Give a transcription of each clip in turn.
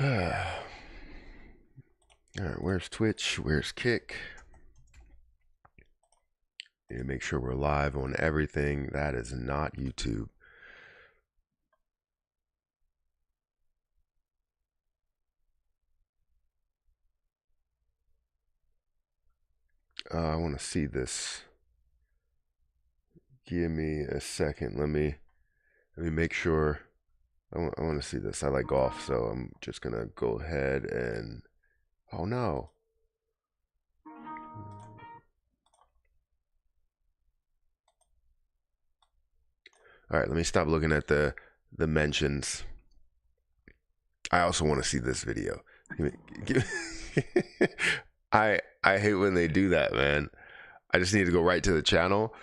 All right, where's Twitch? Where's Kick? Need to make sure we're live on everything. That is not YouTube. I want to see this. Give me a second. Let me make sure. I want to see this. I like golf, so I'm just gonna go ahead and. Oh no. All right, let me stop looking at the mentions. I also want to see this video. I hate when they do that, man. I just need to go right to the channel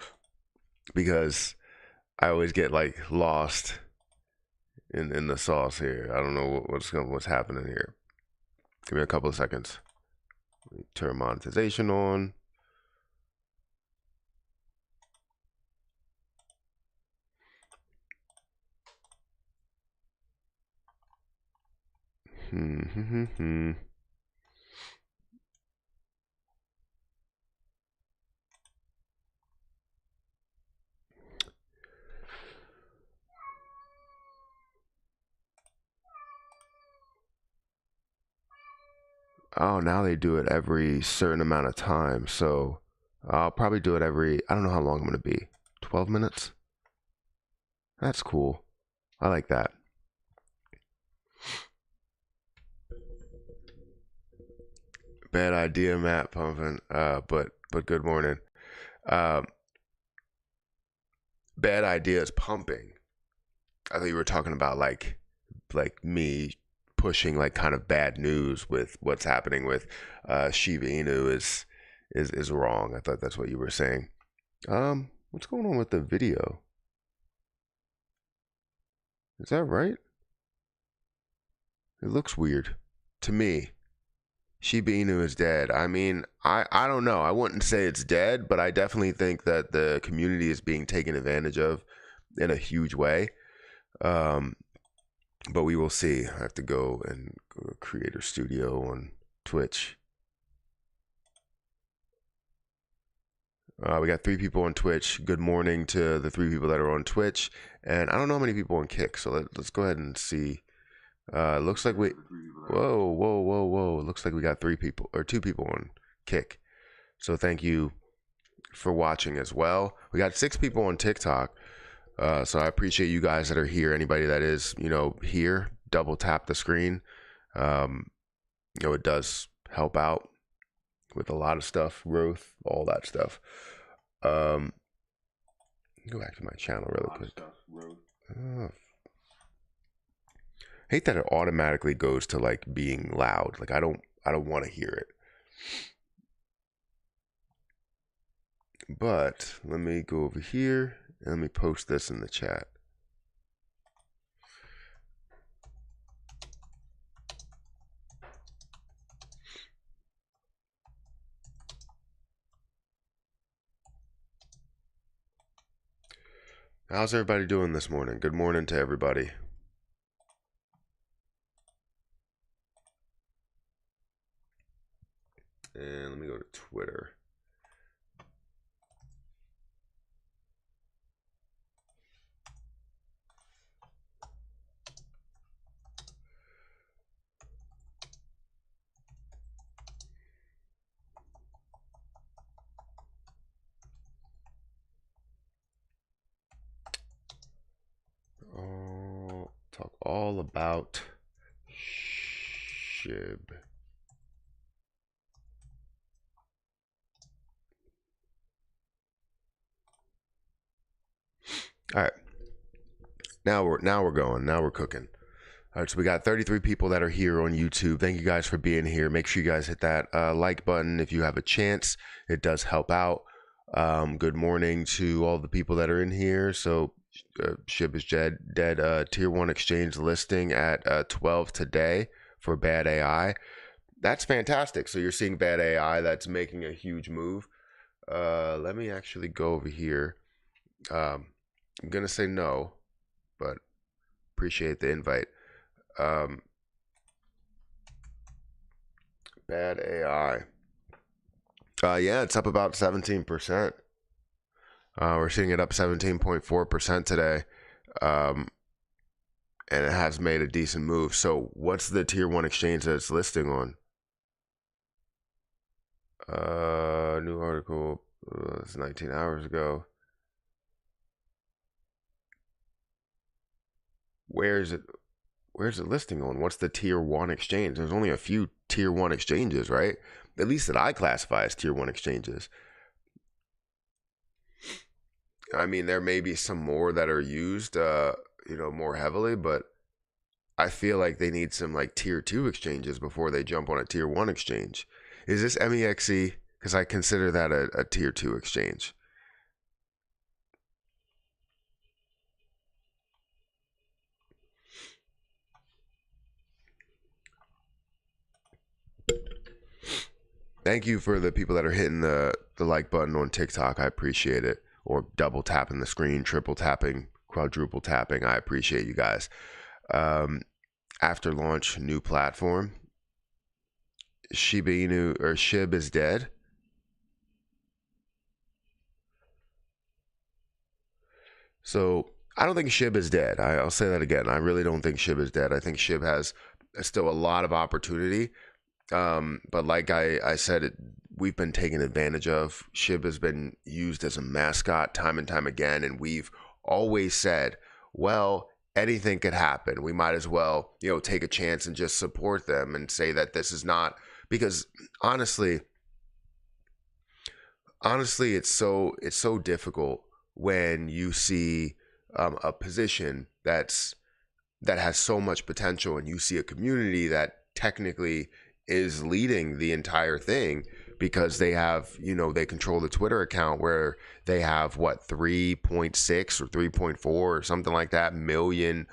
because I always get like lost in the sauce here. I don't know what's happening here. Give me a couple of seconds. Let me turn monetization on. Oh, now they do it every certain amount of time. So I'll probably do it every, I don't know how long I'm going to be. 12 minutes? That's cool. I like that. Bad idea, Matt Pumping. But good morning. Bad idea is pumping. I thought you were talking about like me pushing like kind of bad news with what's happening with Shiba Inu is wrong. I thought that's what you were saying. What's going on with the video? Is that right? It looks weird to me. Shiba Inu is dead. I mean, I don't know. I wouldn't say it's dead, but I definitely think that the community is being taken advantage of in a huge way. But we will see. I have to go to Creator Studio on Twitch. We got 3 people on Twitch. Good morning to the 3 people that are on Twitch. And I don't know how many people on Kick, so let's go ahead and see. Looks like we. Whoa. Looks like we got 3 people or 2 people on Kick. So thank you for watching as well. We got 6 people on TikTok. So I appreciate you guys that are here. Anybody that is, here, double tap the screen. It does help out with a lot of stuff, growth, all that stuff. Go back to my channel really quick. Hate that it automatically goes to like being loud. Like I don't want to hear it. But let me go over here and let me post this in the chat. How's everybody doing this morning? Good morning to everybody. And let me go to Twitter. Talk all about Shib. All right. Now we're going. Now we're cooking. All right, so we got 33 people that are here on YouTube. Thank you guys for being here. Make sure you guys hit that like button if you have a chance. It does help out. Good morning to all the people that are in here. So Shib is dead. Tier 1 exchange listing at 12 today for Bad AI. That's fantastic. So you're seeing Bad AI that's making a huge move. Let me actually go over here. I'm going to say no, but appreciate the invite. Bad AI. Yeah, it's up about 17%. We're seeing it up 17.4% today. And it has made a decent move. So what's the tier 1 exchange that it's listing on? New article. It's 19 hours ago. Where's it listing on? What's the tier 1 exchange? There's only a few tier 1 exchanges, right? At least that I classify as tier 1 exchanges. I mean, there may be some more that are used, more heavily, but I feel like they need some like tier 2 exchanges before they jump on a tier 1 exchange. Is this MEXE? Because I consider that a tier 2 exchange. Thank you for the people that are hitting the like button on TikTok. I appreciate it. Or double tapping the screen, triple tapping, quadruple tapping. I appreciate you guys. After launch, new platform. Shiba Inu or Shib is dead. So I don't think Shib is dead. I'll say that again. I really don't think Shib is dead. I think Shib has still a lot of opportunity. But like I said, we've been taken advantage of. Shib has been used as a mascot time and time again, and we've always said, well, anything could happen. We might as well, take a chance and just support them and say that this is not, because honestly, it's so difficult when you see a position that has so much potential, and you see a community that technically is leading the entire thing because they have, they control the Twitter account where they have 3.6 or 3.4 or something like that million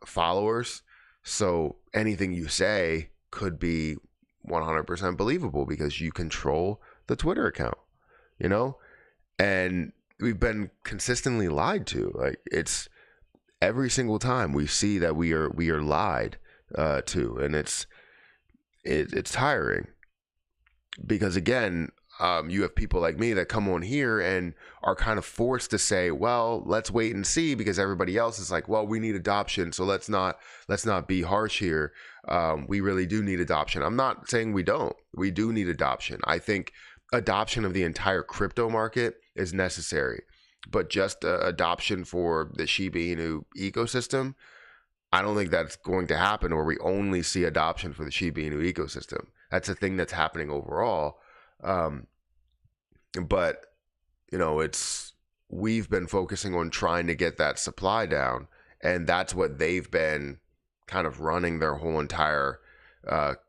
followers. So anything you say could be 100% believable because you control the Twitter account, and we've been consistently lied to. Like, it's every single time we see that we are lied to, and it's tiring because again, you have people like me that come on here and are kind of forced to say, well, let's wait and see, because everybody else is like, well, we need adoption, so let's not be harsh here. We really do need adoption. I'm not saying we don't. We do need adoption. I think adoption of the entire crypto market is necessary, but just adoption for the Shiba Inu ecosystem, I don't think that's going to happen, or we only see adoption for the Shiba Inu ecosystem. That's a thing that's happening overall. But we've been focusing on trying to get that supply down, and that's what they've been kind of running their whole entire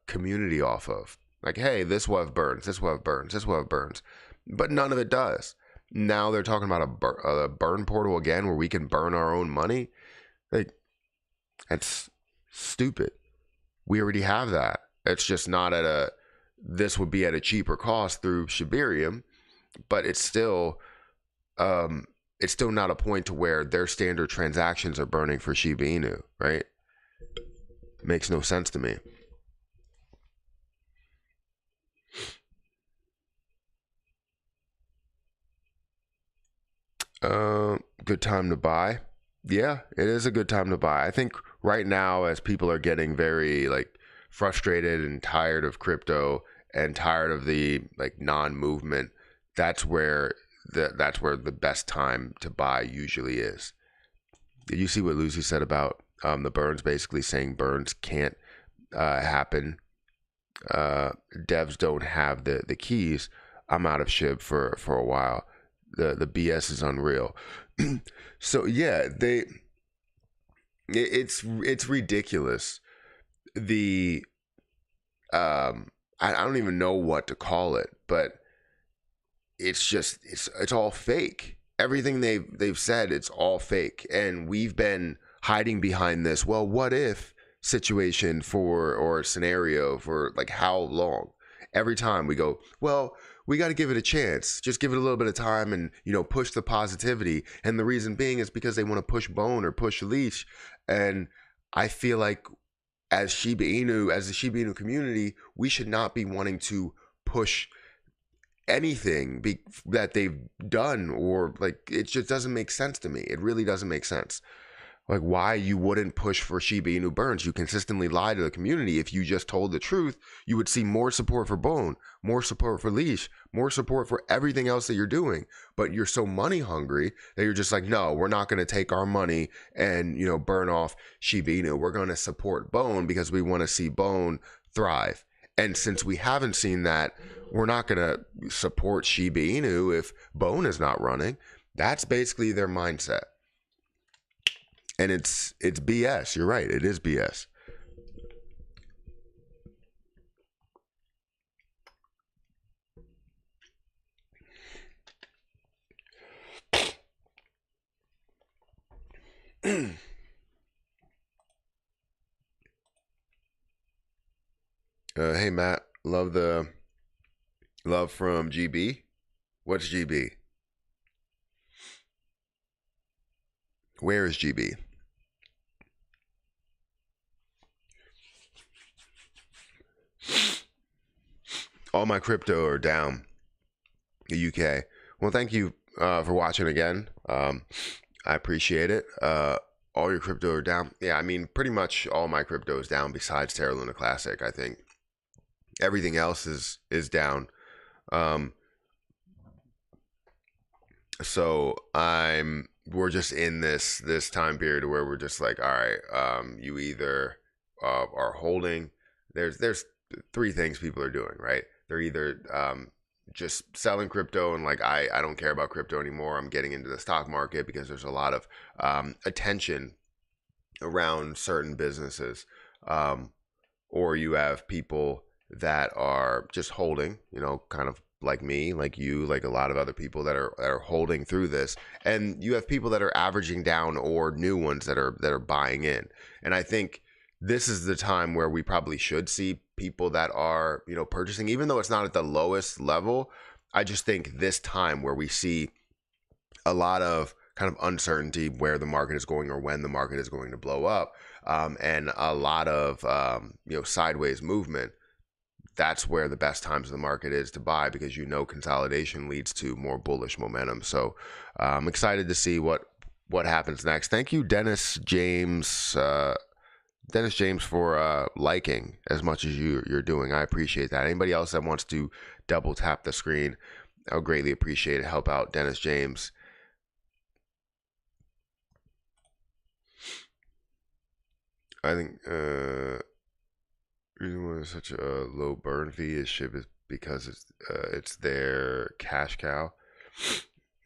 community off of. Like, hey, this web burns, this web burns, this web burns, but none of it does. Now they're talking about a burn portal again, where we can burn our own money. Like, that's stupid. We already have that. It's just not this would be at a cheaper cost through Shibarium, but it's still not a point to where their standard transactions are burning for Shiba Inu, right? Makes no sense to me. Good time to buy. Yeah, it is a good time to buy. I think right now, as people are getting very frustrated and tired of crypto and tired of the non-movement, that's where the best time to buy usually is. Did you see what Lucy said about the burns? Basically saying burns can't happen. Devs don't have the keys. I'm out of Shib for a while. The BS is unreal. So yeah, it's ridiculous. The I don't even know what to call it, but it's all fake. Everything they've said, it's all fake, and we've been hiding behind this well, what if situation or scenario for how long? Every time we go, well, we got to give it a chance. Just give it a little bit of time and, push the positivity. And the reason being is because they want to push Bone or push Leash. And I feel like as Shiba Inu, as the Shiba Inu community, we should not be wanting to push anything that they've done, or like, it just doesn't make sense to me. It really doesn't make sense. Like, why you wouldn't push for Shiba Inu burns. You consistently lie to the community. If you just told the truth, you would see more support for Bone, more support for Leash, more support for everything else that you're doing. But you're so money hungry that you're just like, no, we're not going to take our money and, burn off Shiba Inu. We're going to support Bone because we want to see Bone thrive. And since we haven't seen that, we're not going to support Shiba Inu if Bone is not running. That's basically their mindset. And it's BS. You're right. It is BS. Hey Matt, love from GB. What's GB? Where is GB? All my crypto are down. The UK. Well, thank you for watching again. I appreciate it. All your crypto are down. Yeah, I mean, pretty much all my crypto is down besides Terra Luna Classic. I think everything else is down. So we're just in this time period where we're just like, all right, you either are holding. There's three things people are doing, right? They're either just selling crypto and like, I don't care about crypto anymore. I'm getting into the stock market because there's a lot of attention around certain businesses. Or you have people that are just holding, kind of like me, like you, like a lot of other people that are holding through this. And you have people that are averaging down, or new ones that are buying in. And I think this is the time where we probably should see people that are, purchasing, even though it's not at the lowest level. I just think this time where we see a lot of kind of uncertainty where the market is going or when the market is going to blow up, and a lot of, sideways movement, that's where the best times of the market is to buy, because consolidation leads to more bullish momentum. So I'm excited to see what happens next. Thank you, Dennis James. Dennis James, for liking as much as you're doing. I appreciate that. Anybody else that wants to double tap the screen, I would greatly appreciate it. Help out Dennis James. I think reason why there's such a low burn fee is Shib is because it's their cash cow.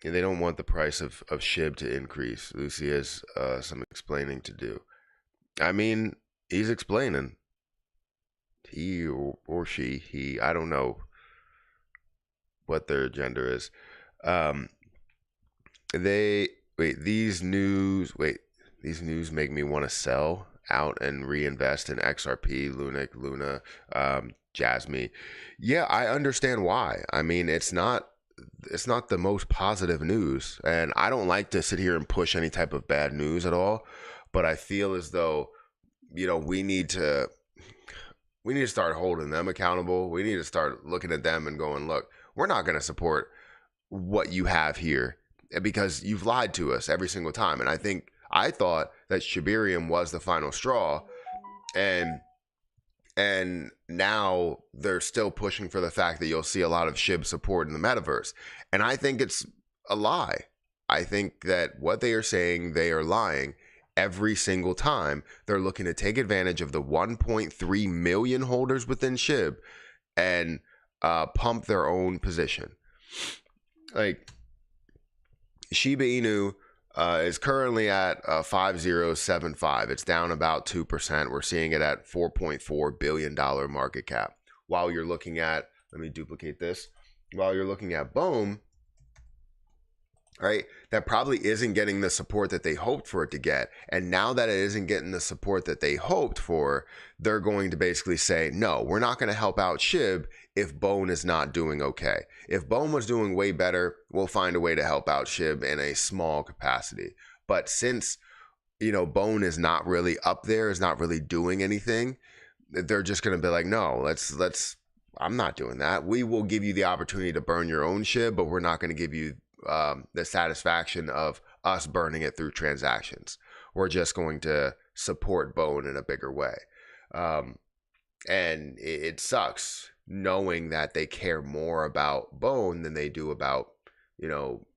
And they don't want the price of Shib to increase. Lucy has some explaining to do. I mean, he's explaining. He or she, I don't know what their gender is. These news make me want to sell out and reinvest in XRP, Luna, Jasmine. Yeah, I understand why. I mean, it's not the most positive news, and I don't like to sit here and push any type of bad news at all. But I feel as though, we need to start holding them accountable. We need to start looking at them and going, look, we're not going to support what you have here because you've lied to us every single time. And I thought that Shibarium was the final straw, and now they're still pushing for the fact that you'll see a lot of Shib support in the metaverse. And I think it's a lie. I think that what they are saying, they are lying. Every single time they're looking to take advantage of the 1.3 million holders within Shib and pump their own position. Like, Shiba Inu is currently at 5075. It's down about 2%. We're seeing it at $4.4 billion market cap. While you're looking at, let me duplicate this. While you're looking at Bohm, right, that probably isn't getting the support that they hoped for it to get. And now that it isn't getting the support that they hoped for, they're going to basically say, no, we're not going to help out Shib if Bone is not doing okay. If Bone was doing way better, we'll find a way to help out Shib in a small capacity. But since, Bone is not really up there, is not really doing anything, they're just going to be like, no, let's I'm not doing that. We will give you the opportunity to burn your own Shib, but we're not going to give you the satisfaction of us burning it through transactions. We're just going to support Bone in a bigger way. And it sucks knowing that they care more about Bone than they do about,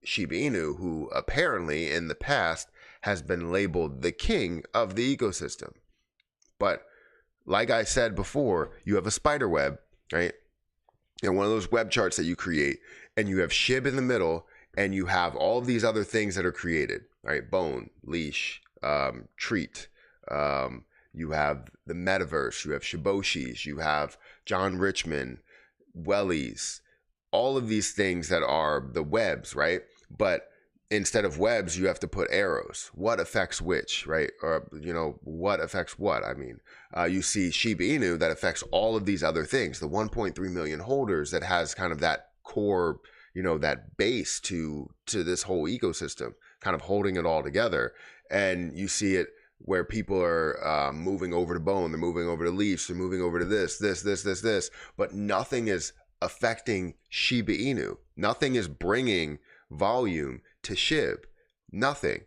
Shiba Inu, who apparently in the past has been labeled the king of the ecosystem. But like I said before, you have a spider web, right? One of those web charts that you create, and you have Shib in the middle, and you have all of these other things that are created, right? Bone, leash, treat. You have the metaverse, you have Shiboshis, you have John Richmond, wellies, all of these things that are the webs, right? But instead of webs, you have to put arrows. What affects which, right? Or, what affects what? I mean, you see Shiba Inu that affects all of these other things. The 1.3 million holders that has kind of that core, that base to this whole ecosystem, kind of holding it all together. And you see it where people are moving over to Bone, they're moving over to Leash, they're moving over to this, but nothing is affecting Shiba Inu. Nothing is bringing volume to Shib. Nothing.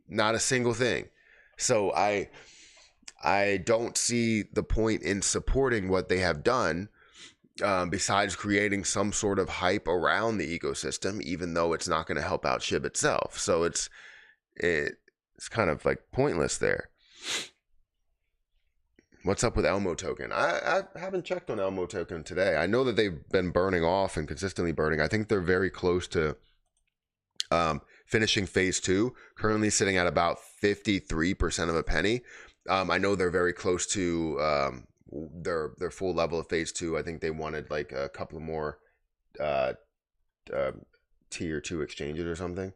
Not a single thing. So I don't see the point in supporting what they have done, besides creating some sort of hype around the ecosystem, even though it's not going to help out Shib itself. So it's kind of like pointless there. What's up with Elmo token? I haven't checked on Elmo token today. I know that they've been burning off and consistently burning. I think they're very close to finishing phase 2, currently sitting at about 53% of a penny. I know they're very close to their full level of phase 2. I think they wanted like a couple of more tier 2 exchanges or something,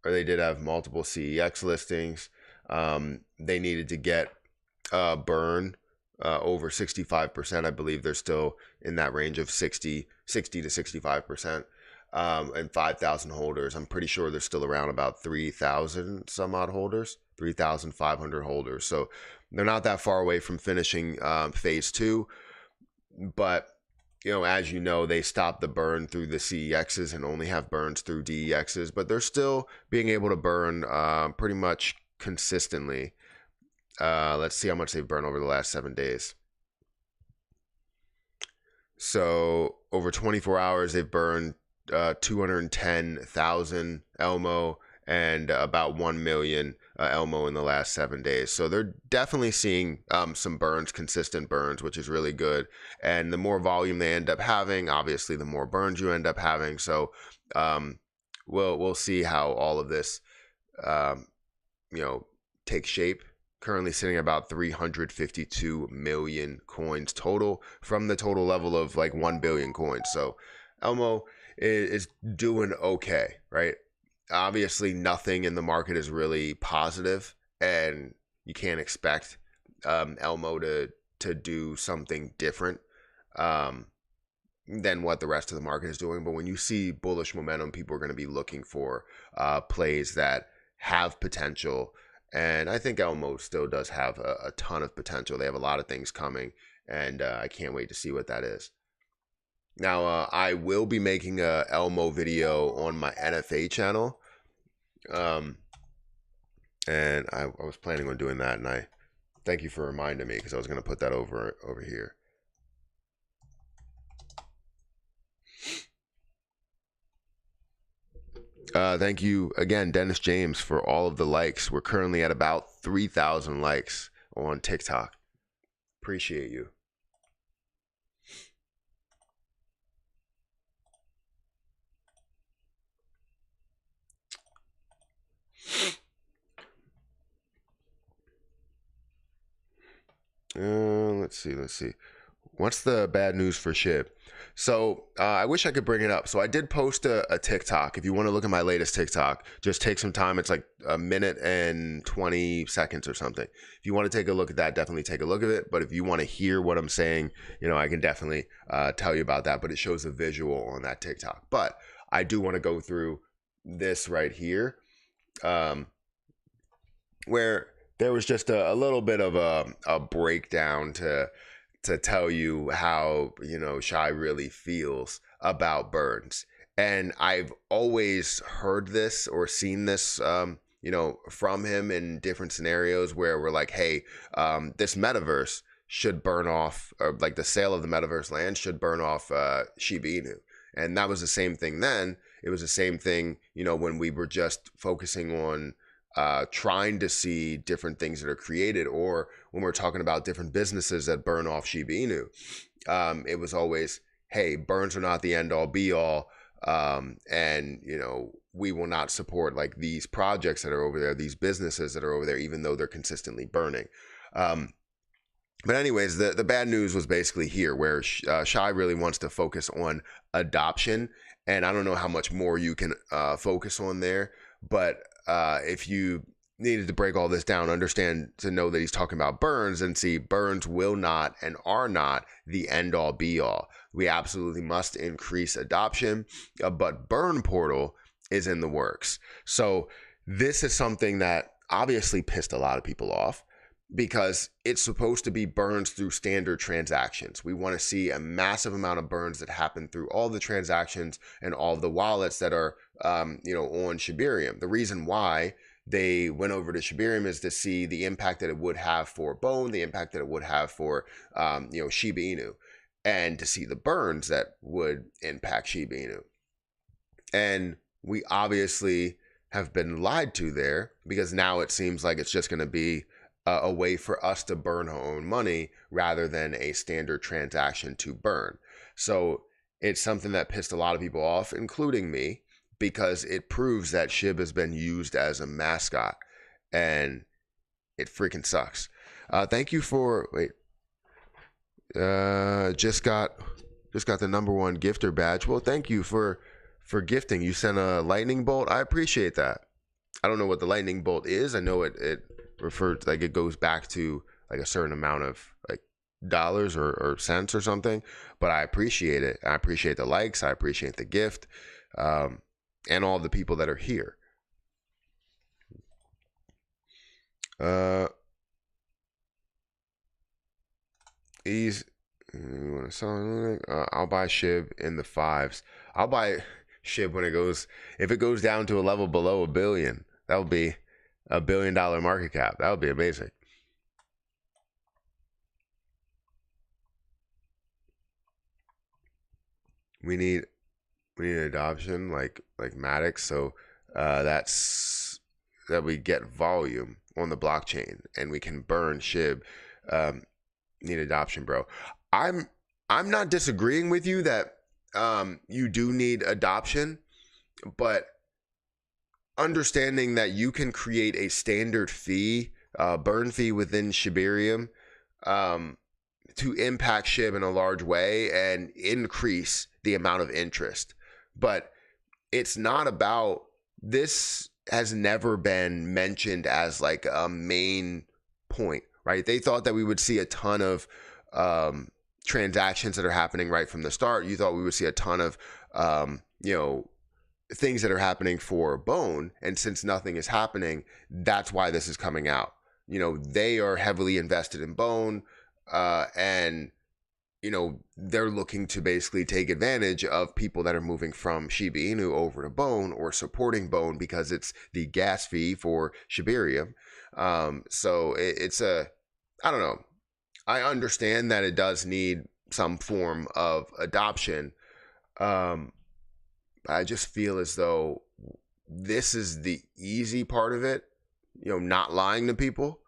or they did have multiple CEX listings. They needed to get burn over 65%. I believe they're still in that range of 60 to 65%. And 5,000 holders. I'm pretty sure they're still around about 3,000 some odd holders, 3,500 holders. So they're not that far away from finishing phase 2. But, as they stopped the burn through the CEXs and only have burns through DEXs, but they're still being able to burn pretty much consistently. Let's see how much they've burned over the last 7 days. So over 24 hours, they've burned 210,000 Elmo and about 1 million Elmo in the last 7 days. So they're definitely seeing some burns, consistent burns, which is really good. And the more volume they end up having, obviously the more burns you end up having. So we'll see how all of this takes shape. Currently sitting at about 352 million coins total from the total level of like 1 billion coins. So Elmo is doing okay, right? Obviously nothing in the market is really positive, and you can't expect Elmo to do something different than what the rest of the market is doing. But when you see bullish momentum, people are going to be looking for plays that have potential, and I think Elmo still does have a ton of potential. They have a lot of things coming, and I can't wait to see what that is. Now, I will be making a Elmo video on my NFA channel. And I was planning on doing that, and I thank you for reminding me, because I was going to put that over here. Thank you again, Dennis James, for all of the likes. We're currently at about 3,000 likes on TikTok. Appreciate you. Let's see. What's the bad news for Shib? So I wish I could bring it up. So I did post a TikTok. If you want to look at my latest TikTok, just take some time. It's like a minute and 20 seconds or something. If you want to take a look at that, definitely take a look at it. But if you want to hear what I'm saying, I can definitely tell you about that. But it shows a visual on that TikTok. But I do want to go through this right here. where there was just a little bit of a breakdown to tell you how, you know, Shy really feels about Burns. And I've always heard this or seen this, you know, from him in different scenarios where we're like, hey, this metaverse should burn off, or like the sale of the metaverse land should burn off Shiba Inu. And that was the same thing then. It was the same thing, you know, when we were just focusing on trying to see different things that are created, or when we're talking about different businesses that burn off Shiba Inu. It was always, hey, burns are not the end all be all. And, you know, we will not support like these projects that are over there, these businesses that are over there, even though they're consistently burning. But anyways, the bad news was basically here, where Shy really wants to focus on adoption. And I don't know how much more you can focus on there, but if you needed to break all this down, understand to know that he's talking about burns, and see, burns will not and are not the end all be all. We absolutely must increase adoption, but burn portal is in the works. So this is something that obviously pissed a lot of people off, because it's supposed to be burns through standard transactions. We want to see a massive amount of burns that happen through all the transactions and all the wallets that are, you know, on Shibarium. The reason why they went over to Shibarium is to see the impact that it would have for Bone, the impact that it would have for, you know, Shiba Inu, and to see the burns that would impact Shiba Inu. And we obviously have been lied to there, because now it seems like it's just going to be a way for us to burn our own money rather than a standard transaction to burn. So it's something that pissed a lot of people off, including me, because it proves that Shib has been used as a mascot, and it freaking sucks. Thank you for just got the #1 gifter badge. Well, thank you for gifting. You sent a lightning bolt. I appreciate that. I don't know what the lightning bolt is. I know it referred to, like, it goes back to like a certain amount of like dollars or cents or something, but I appreciate it. I appreciate the likes. I appreciate the gift, and all the people that are here. You want to sell? I'll buy Shib in the 5s. I'll buy Shib when if it goes down to a level below $1 billion. That would be $1 billion market cap. That would be amazing. We need adoption like Maddox, so that we get volume on the blockchain and we can burn Shib. Need adoption, bro. I'm not disagreeing with you that you do need adoption, but understanding that you can create a standard fee, burn fee within Shibarium, to impact Shib in a large way and increase the amount of interest. But it's not about, this has never been mentioned as like a main point, right? They thought that we would see a ton of transactions that are happening right from the start. You thought we would see a ton of, you know, things that are happening for Bone. And since nothing is happening, that's why this is coming out. You know, they are heavily invested in Bone, and, you know, they're looking to basically take advantage of people that are moving from Shiba Inu over to Bone, or supporting Bone because it's the gas fee for Shibarium. So it's I don't know. I understand that it does need some form of adoption. I just feel as though this is the easy part of it, you know, not lying to people.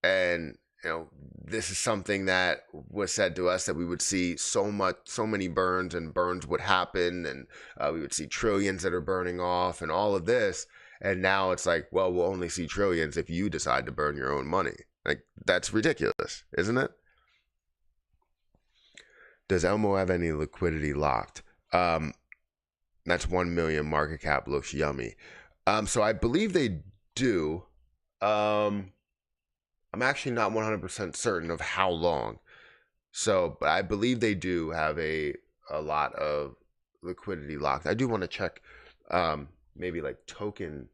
And, you know, this is something that was said to us, that we would see so many burns, and burns would happen, and we would see trillions that are burning off and all of this. And now it's like, well, we'll only see trillions if you decide to burn your own money. Like, that's ridiculous, isn't it? Does Elmo have any liquidity locked? That's 1 million market cap. Looks yummy. So I believe they do. I'm actually not 100% certain of how long. So, but I believe they do have a lot of liquidity locked. I do want to check, maybe like token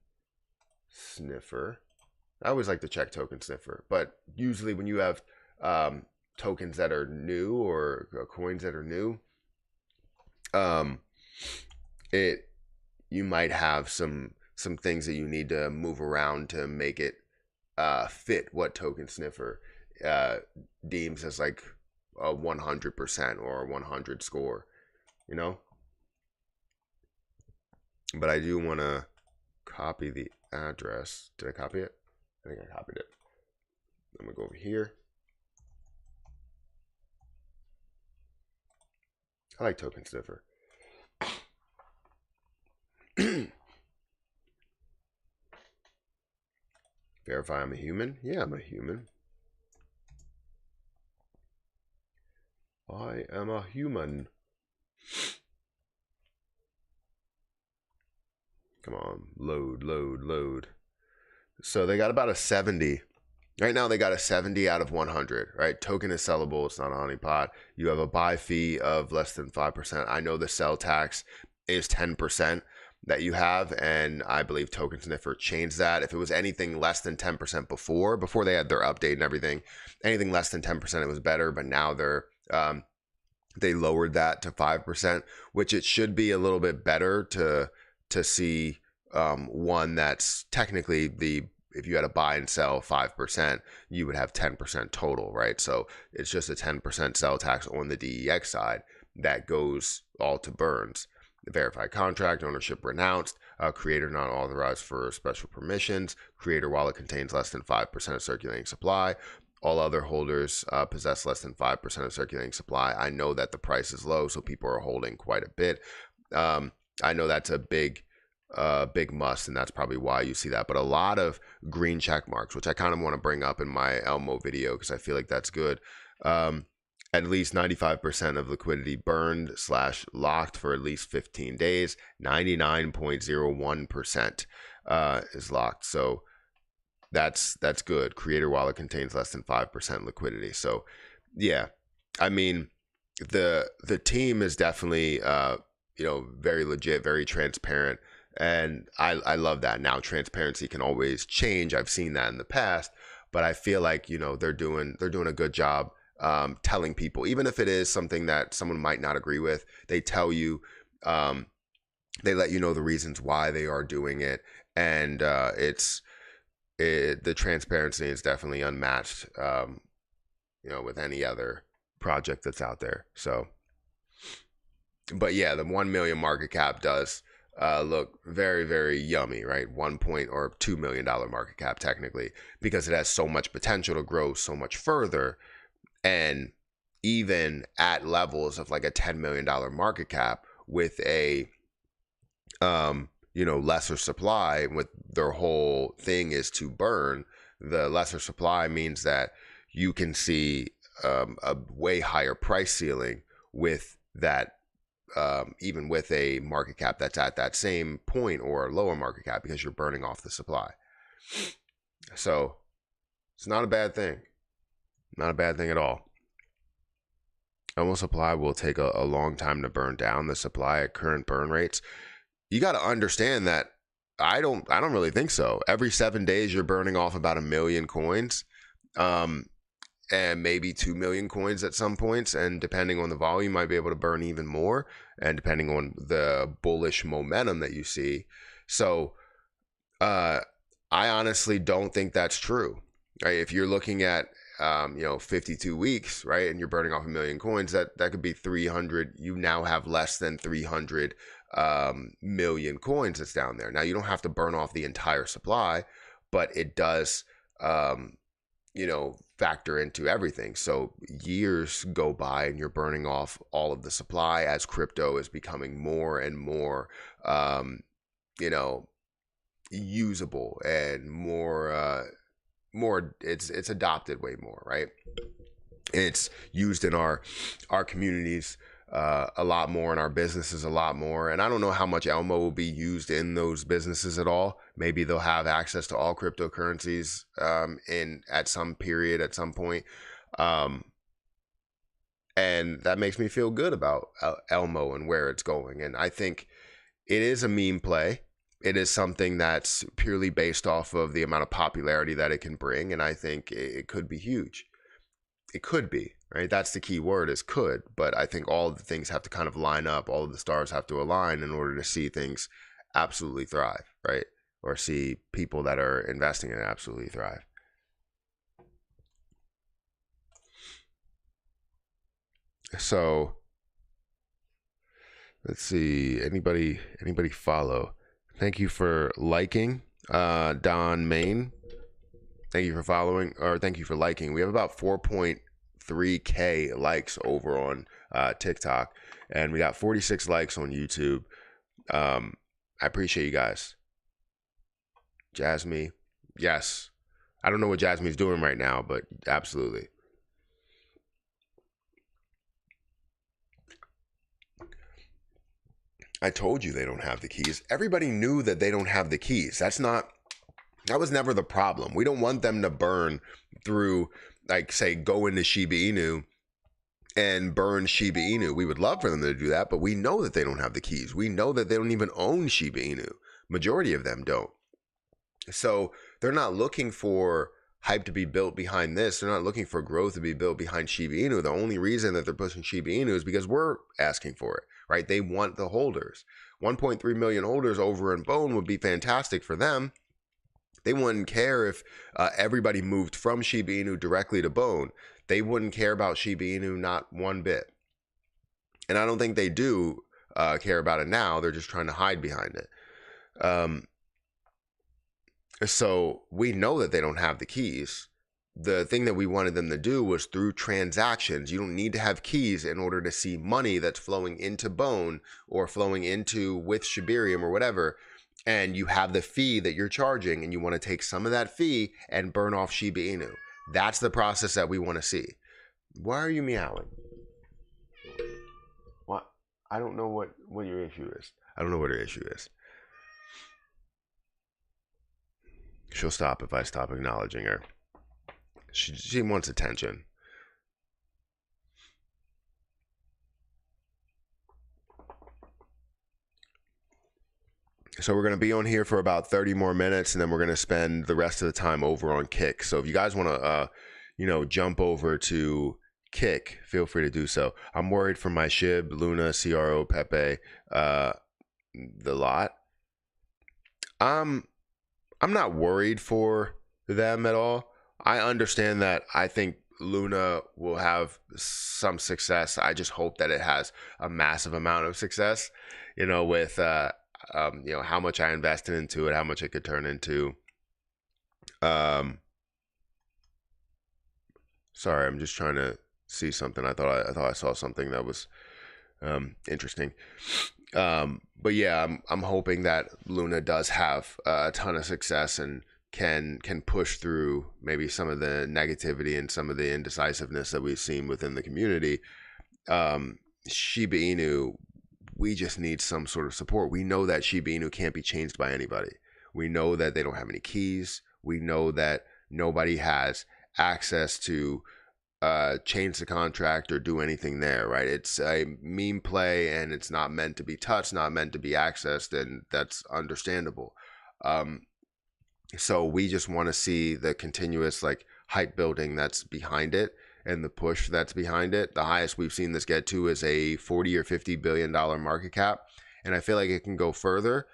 sniffer. I always like to check token sniffer, but usually when you have tokens that are new or coins that are new, um, it you might have some things that you need to move around to make it fit what token sniffer deems as like a 100% or a 100 score, you know. But I do want to copy the address. Did I copy it? I think I copied it. I'm gonna go over here. I like token sniffer. Verify I'm a human? Yeah, I'm a human. I am a human. Come on, load, load, load. So they got about a 70. Right now they got a 70 out of 100, right? Token is sellable. It's not a honeypot. You have a buy fee of less than 5%. I know the sell tax is 10% that you have, and I believe Token Sniffer changed that. If it was anything less than 10% before they had their update and everything, anything less than 10% it was better, but now they lowered that to 5%, which it should be a little bit better to see one that's technically if you had a buy and sell 5%, you would have 10% total, right? So it's just a 10% sell tax on the DEX side that goes all to burns. The verified contract, ownership renounced, creator not authorized for special permissions, creator wallet contains less than 5% of circulating supply, all other holders possess less than 5% of circulating supply. I know that the price is low, so people are holding quite a bit. I know that's a big must, and that's probably why you see that. But a lot of green check marks, which I kind of want to bring up in my Elmo video because I feel like that's good. At least 95% of liquidity burned / locked for at least 15 days. 99.01% is locked. So that's good. Creator wallet contains less than 5% liquidity. So yeah, I mean, the team is definitely very legit, very transparent. And I love that. Now transparency can always change. I've seen that in the past, but I feel like they're doing a good job telling people, even if it is something that someone might not agree with. They tell you, they let you know the reasons why they are doing it, and the transparency is definitely unmatched. With any other project that's out there. So, but yeah, the 1 million market cap does look very, very yummy, right? $2 million market cap technically, because it has so much potential to grow so much further. And even at levels of like a $10 million market cap with a lesser supply, with their whole thing is to burn, the lesser supply means that you can see a way higher price ceiling with that. Even with a market cap that's at that same point or a lower market cap, because you're burning off the supply. So it's not a bad thing. Not a bad thing at all. Elmo supply will take a long time to burn down. The supply at current burn rates, you got to understand that I don't really think so. Every 7 days you're burning off about 1 million coins. And maybe 2 million coins at some points, and depending on the volume, might be able to burn even more, and depending on the bullish momentum that you see. So I honestly don't think that's true, right? If you're looking at 52 weeks, right, and you're burning off 1 million coins, that could be 300. You now have less than 300 million coins that's down there. Now you don't have to burn off the entire supply, but it does factor into everything. So years go by and you're burning off all of the supply as crypto is becoming more and more usable and more it's adopted way more, right? It's used in our communities a lot more, in our businesses a lot more. And I don't know how much Elmo will be used in those businesses at all. Maybe they'll have access to all cryptocurrencies at some period, at some point. And that makes me feel good about Elmo and where it's going. And I think it is a meme play. it is something that's purely based off of the amount of popularity that it can bring, and I think it could be huge. It could be, right? That's the key word, is could. But I think all of the things have to kind of line up. All of the stars have to align in order to see things absolutely thrive, right? Or see people that are investing in it absolutely thrive. So let's see. Anybody follow? Thank you for liking, Don Main. Thank you for following, or thank you for liking. We have about 4.3K likes over on TikTok, and we got 46 likes on YouTube. I appreciate you guys. Jasmine, yes. I don't know what Jasmine's doing right now, but absolutely. I told you they don't have the keys. Everybody knew that they don't have the keys. That was never the problem. We don't want them to burn through, like, say, go into Shiba Inu and burn Shiba Inu. We would love for them to do that, but we know that they don't have the keys. We know that they don't even own Shiba Inu. Majority of them don't. So they're not looking for hype to be built behind this. They're not looking for growth to be built behind Shiba Inu. The only reason that they're pushing Shiba Inu is because we're asking for it, right? They want the holders. 1.3 million holders over in Bone would be fantastic for them. They wouldn't care if everybody moved from Shiba Inu directly to Bone. They wouldn't care about Shiba Inu, not one bit. And I don't think they do care about it now. They're just trying to hide behind it. So we know that they don't have the keys. The thing that we wanted them to do was through transactions. You don't need to have keys in order to see money that's flowing into Bone or flowing into with Shibarium or whatever. And you have the fee that you're charging, and you want to take some of that fee and burn off Shiba Inu. That's the process that we want to see. Why are you meowing? What? I don't know what your issue is. I don't know what her issue is. She'll stop if I stop acknowledging her. She wants attention. So we're going to be on here for about 30 more minutes, and then we're going to spend the rest of the time over on Kick. So if you guys want to, jump over to Kick, feel free to do so. I'm worried for my Shib, Luna, CRO, Pepe, the lot. I'm not worried for them at all. I understand that. I think Luna will have some success. I just hope that it has a massive amount of success, with how much I invested into it, how much it could turn into. Sorry, I'm just trying to see something. I thought I saw something that was interesting. But yeah, I'm hoping that Luna does have a ton of success and can push through maybe some of the negativity and some of the indecisiveness that we've seen within the community. Shiba Inu, we just need some sort of support. We know that Shiba Inu can't be changed by anybody. We know that they don't have any keys. We know that nobody has access to change the contract or do anything there, right? It's a meme play, and it's not meant to be touched, not meant to be accessed, and that's understandable. So we just want to see the continuous hype building that's behind it and the push that's behind it. The highest we've seen this get to is a 40 or 50 billion dollar market cap, and I feel like it can go further,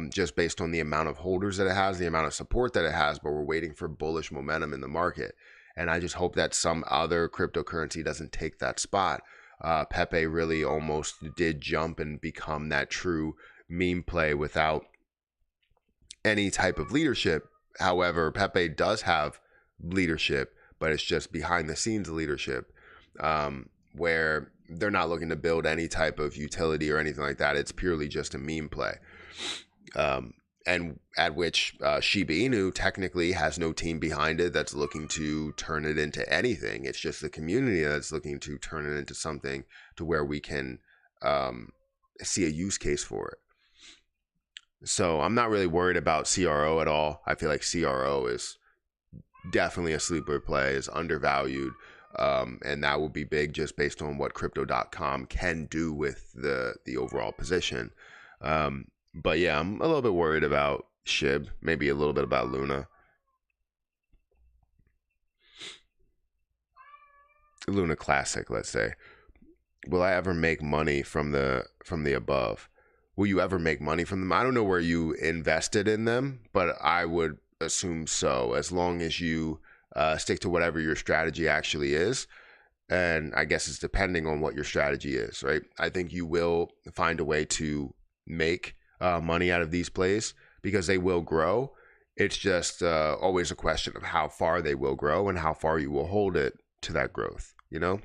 just based on the amount of holders that it has, the amount of support that it has. But we're waiting for bullish momentum in the market, and I just hope that some other cryptocurrency doesn't take that spot. Pepe really almost did jump and become that true meme play without any type of leadership. However, Pepe does have leadership, but it's just behind the scenes leadership, where they're not looking to build any type of utility or anything like that. It's purely just a meme play. And at which Shiba Inu technically has no team behind it that's looking to turn it into anything. It's just the community that's looking to turn it into something to where we can see a use case for it. So I'm not really worried about CRO at all. I feel like CRO is definitely a sleeper play, is undervalued, and that will be big just based on what Crypto.com can do with the overall position. But yeah, I'm a little bit worried about Shib, maybe a little bit about Luna. Luna Classic, let's say. Will I ever make money from the above? Will you ever make money from them? I don't know where you invested in them, but I would assume so, as long as you stick to whatever your strategy actually is. And I guess it's depending on what your strategy is, right? I think you will find a way to make money out of these plays because they will grow. It's just always a question of how far they will grow and how far you will hold it to that growth, you know?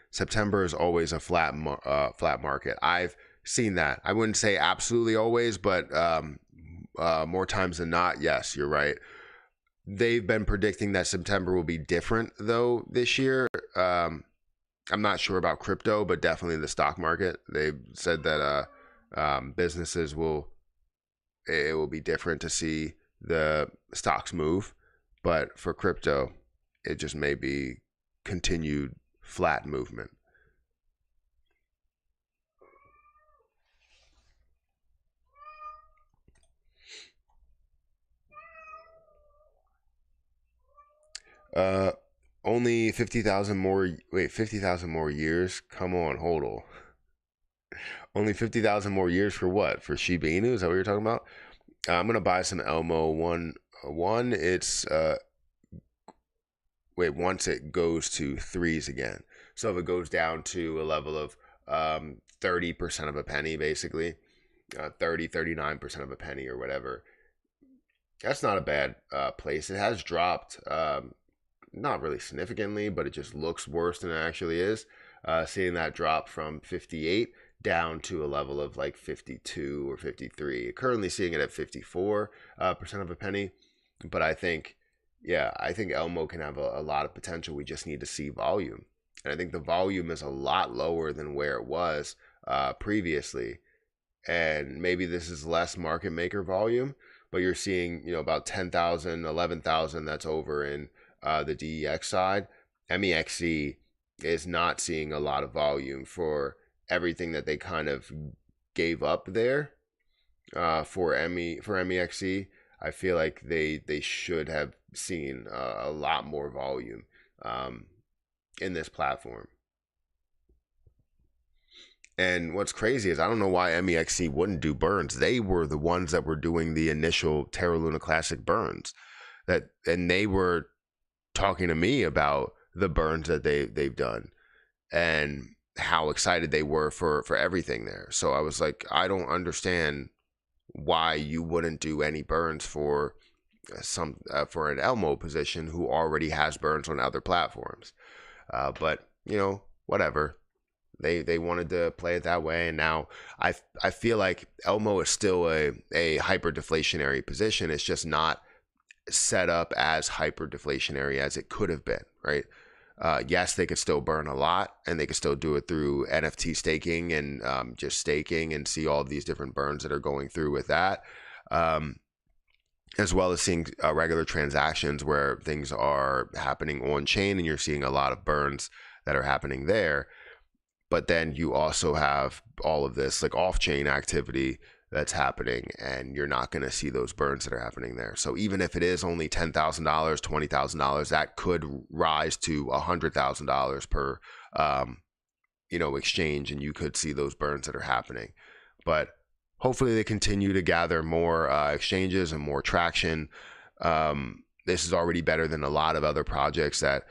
September is always a flat market. I've seen that. I wouldn't say absolutely always, but more times than not, yes, you're right. They've been predicting that September will be different though this year. I'm not sure about crypto, but definitely the stock market. They've said that businesses it will be different to see the stocks move, but for crypto, it just may be continued flat movement. Uh, Only 50,000 more. Wait, 50,000 more years? Come on, hold on. Only 50,000 more years for what? For Shiba Inu? Is that what you're talking about? I'm gonna buy some Elmo. One. It's wait. Once it goes to threes again. So if it goes down to a level of 30% of a penny, basically, 39% of a penny or whatever. That's not a bad place. It has dropped, not really significantly, but it just looks worse than it actually is. Seeing that drop from 58 down to a level of like 52 or 53. Currently seeing it at 54% of a penny. But I think, yeah, I think Elmo can have a lot of potential. We just need to see volume. And I think the volume is a lot lower than where it was previously. And maybe this is less market maker volume, but you're seeing, about 10,000, 11,000 that's over in the DEX side. MEXC is not seeing a lot of volume for everything that they kind of gave up there for MEXC. I feel like they should have seen a lot more volume in this platform. And what's crazy is I don't know why MEXC wouldn't do burns. They were the ones that were doing the initial Terra Luna Classic burns, and they were talking to me about the burns that they've done and how excited they were for everything there. So I was like, I don't understand why you wouldn't do any burns for for an Elmo position who already has burns on other platforms. But whatever. They wanted to play it that way, and now I feel like Elmo is still a hyper deflationary position. It's just not set up as hyper deflationary as it could have been, right? Yes, they could still burn a lot, and they could still do it through NFT staking and just staking and see all of these different burns that are going through with that, as well as seeing regular transactions where things are happening on chain, and you're seeing a lot of burns that are happening there. But then you also have all of this like off-chain activity that's happening, and you're not going to see those burns that are happening there. So even if it is only $10,000, $20,000, that could rise to $100,000 per, exchange, and you could see those burns that are happening. But hopefully they continue to gather more exchanges and more traction. This is already better than a lot of other projects that,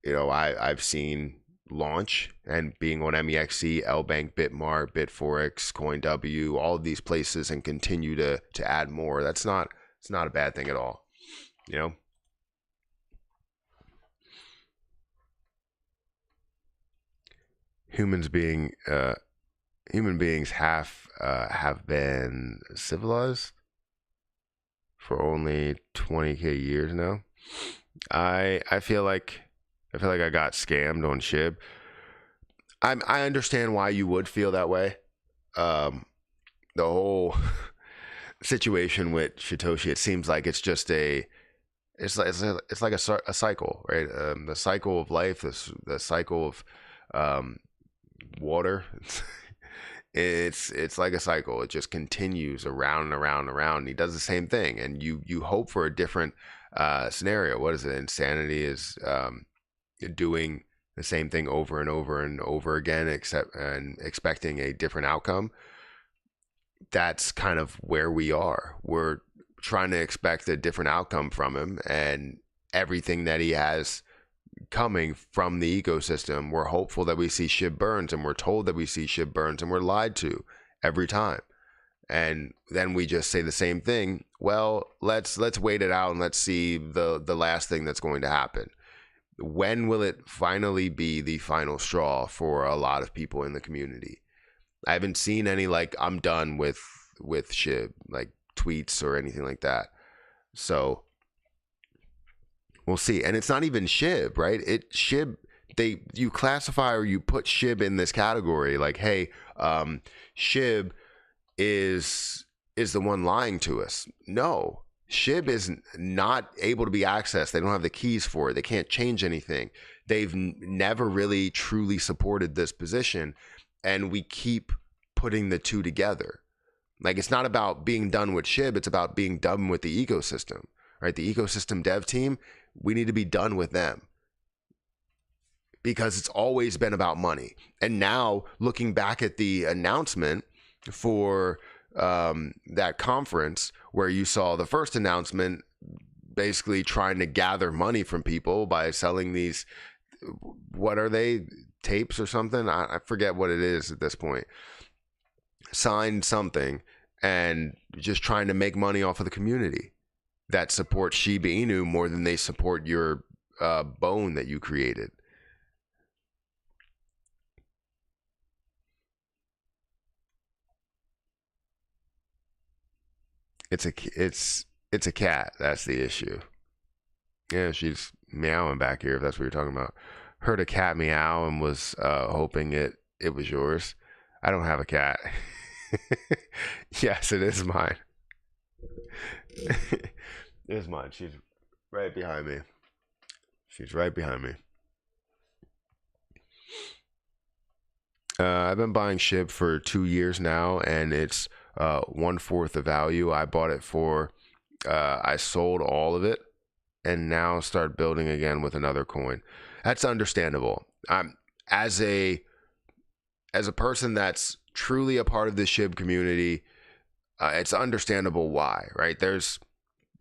I've seen launch, and being on MEXC, LBank, Bitmart, Bitforex, CoinW, all of these places, and continue to add more. It's not a bad thing at all. Human beings have been civilized for only 20k years now. I feel like I got scammed on Shib. I understand why you would feel that way. The whole situation with Satoshi, it seems like it's just it's like a cycle, right? The cycle of life, the cycle of water. It's like a cycle. It just continues around and around and around. And he does the same thing, and you hope for a different scenario. What is it? Insanity is doing the same thing over and over and over again, except and expecting a different outcome. That's kind of where we are. We're trying to expect a different outcome from him, and everything that he has coming from the ecosystem, we're hopeful that we see Shib burns, and we're told that we see Shib burns, and we're lied to every time. And then we just say the same thing. Well, let's wait it out and let's see the last thing that's going to happen. When will it finally be the final straw for a lot of people in the community? I haven't seen any like I'm done with Shib like tweets or anything like that. So we'll see. And it's not even Shib, right? Shib, you classify or you put Shib in this category like, hey, Shib is the one lying to us. No, Shib is not able to be accessed. They don't have the keys for it. They can't change anything. They've never really truly supported this position, and we keep putting the two together. Like, it's not about being done with Shib. It's about being done with the ecosystem, right? The ecosystem dev team, we need to be done with them because it's always been about money. And now looking back at the announcement for that conference where you saw the first announcement basically trying to gather money from people by selling these, what are they, tapes or something? I forget what it is at this point. Signed something and just trying to make money off of the community that supports Shiba Inu more than they support your bone that you created. It's a cat. That's the issue. Yeah, she's meowing back here. If that's what you're talking about. Heard a cat meow and was hoping it was yours. I don't have a cat. Yes, it is mine. It is mine. She's right behind me. She's right behind me. I've been buying Shib for 2 years now, and it's 1/4 the value. I bought it for. I sold all of it, and now start building again with another coin. That's understandable. As a person that's truly a part of the Shib community, it's understandable why, right?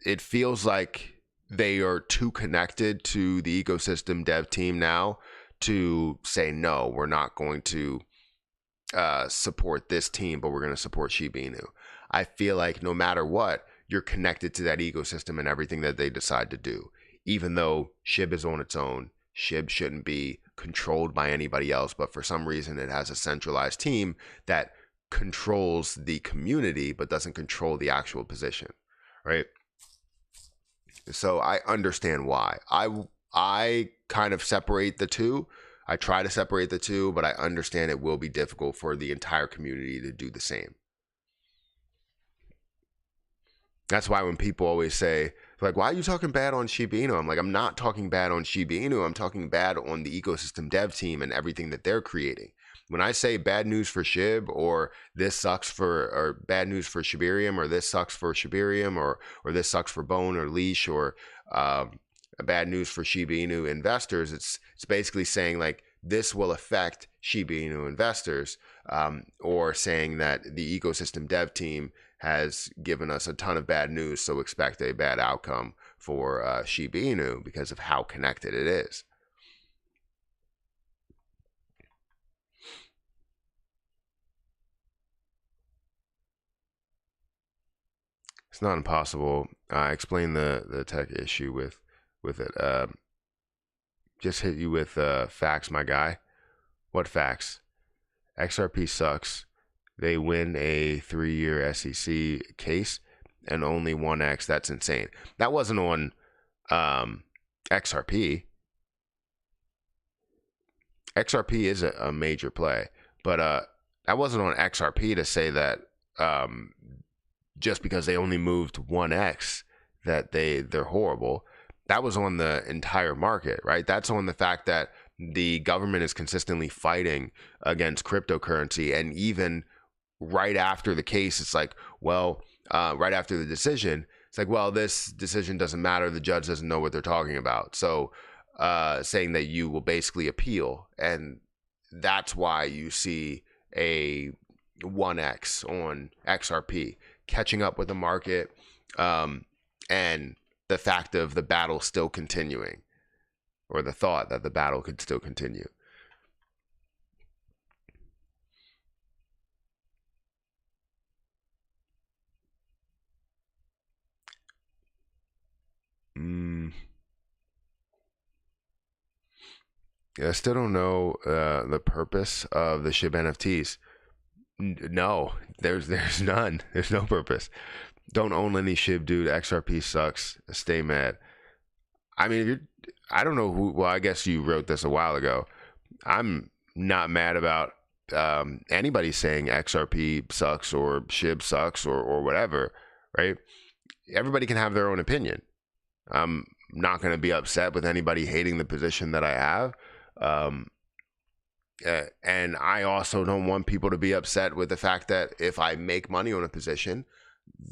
It feels like they are too connected to the ecosystem dev team now to say, no, we're not going to support this team, but we're going to support Shiba Inu. I feel like no matter what, you're connected to that ecosystem and everything that they decide to do. Even though Shib is on its own, Shib shouldn't be controlled by anybody else, but for some reason it has a centralized team that controls the community but doesn't control the actual position, right? So I understand why. I kind of separate the two. I try to separate the two, but I understand it will be difficult for the entire community to do the same. That's why when people always say, like, why are you talking bad on Shiba Inu? I'm like, I'm not talking bad on Shiba Inu. I'm talking bad on the ecosystem dev team and everything that they're creating. When I say bad news for Shib, or this sucks for, or bad news for Shibarium, or this sucks for Shibarium, or this sucks for Bone or Leash, or bad news for Shiba Inu investors, it's basically saying like this will affect Shiba Inu investors, or saying that the ecosystem dev team has given us a ton of bad news, so expect a bad outcome for Shiba Inu because of how connected it is. It's not impossible. I explained the tech issue with it. Just hit you with facts, my guy. What facts? XRP sucks. They win a 3-year SEC case and only 1x. That's insane. That wasn't on XRP. XRP is a major play, but that wasn't on XRP to say that just because they only moved 1x that they're horrible. That was on the entire market, right? That's on the fact that the government is consistently fighting against cryptocurrency, and even right after the case, it's like, well, right after the decision, it's like, well, this decision doesn't matter. The judge doesn't know what they're talking about. So saying that you will basically appeal. And that's why you see a 1x on XRP catching up with the market, and the fact of the battle still continuing, or the thought that the battle could still continue. I still don't know the purpose of the Shib NFTs. No, there's none. There's no purpose. Don't own any Shib, dude. XRP sucks. Stay mad. I mean, if you're, I don't know who. Well, I guess you wrote this a while ago. I'm not mad about anybody saying XRP sucks or Shib sucks or whatever, right? Everybody can have their own opinion. I'm not going to be upset with anybody hating the position that I have. And I also don't want people to be upset with the fact that if I make money on a position,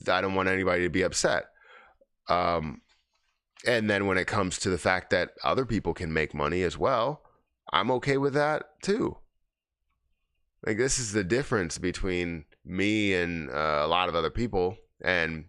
I don't want anybody to be upset. And then when it comes to the fact that other people can make money as well, I'm okay with that too. Like, this is the difference between me and a lot of other people. And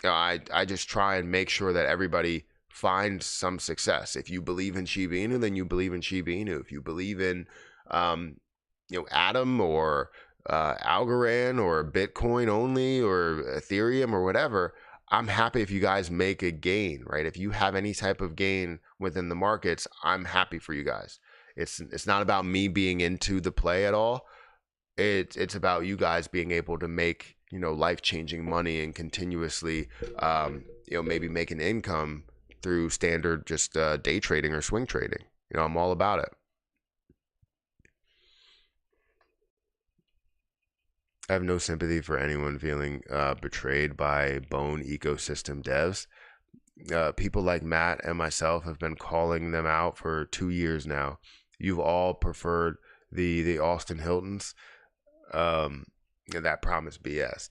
you know, I just try and make sure that everybody finds some success. If you believe in Shiba Inu, then you believe in Shiba Inu. If you believe in, Atom or Algorand or Bitcoin only or Ethereum or whatever, I'm happy if you guys make a gain, right? If you have any type of gain within the markets, I'm happy for you guys. It's not about me being into the play at all. It's about you guys being able to make, life-changing money and continuously, maybe make an income through standard just day trading or swing trading. I'm all about it. I have no sympathy for anyone feeling betrayed by Bone ecosystem devs. People like Matt and myself have been calling them out for 2 years now. You've all preferred the Austin Hiltons. That promise BS.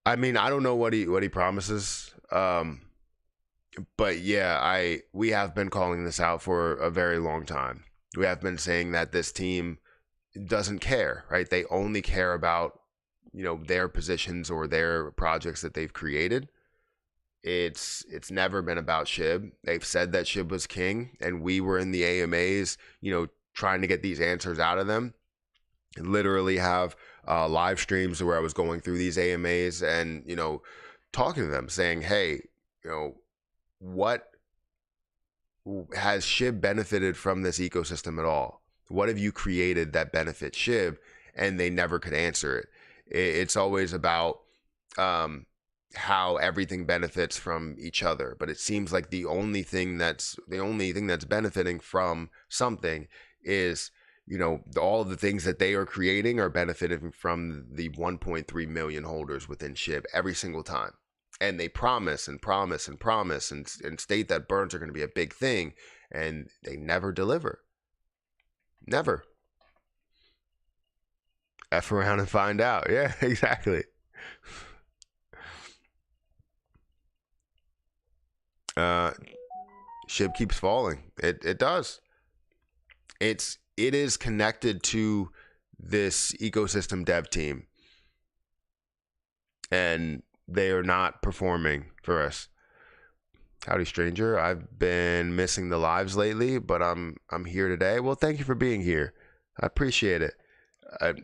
I mean, I don't know what he promises. But yeah, we have been calling this out for a very long time. We have been saying that this team doesn't care, right? They only care about, their positions or their projects that they've created. It's never been about Shib. They've said that Shib was king, and we were in the AMAs, trying to get these answers out of them. Literally have live streams where I was going through these AMAs and, talking to them, saying, hey, what has Shib benefited from this ecosystem at all? What have you created that benefits Shib? And they never could answer it. It's always about how everything benefits from each other. But it seems like the only thing that's benefiting from something is, all of the things that they are creating are benefiting from the 1.3 million holders within Shib every single time. And they promise and promise and promise and state that burns are going to be a big thing, and they never deliver. Never. F around and find out. Yeah, exactly. Shib keeps falling. It does. It is connected to this ecosystem dev team, and they are not performing for us. Howdy, stranger. I've been missing the lives lately, but I'm here today. Well, thank you for being here. I appreciate it.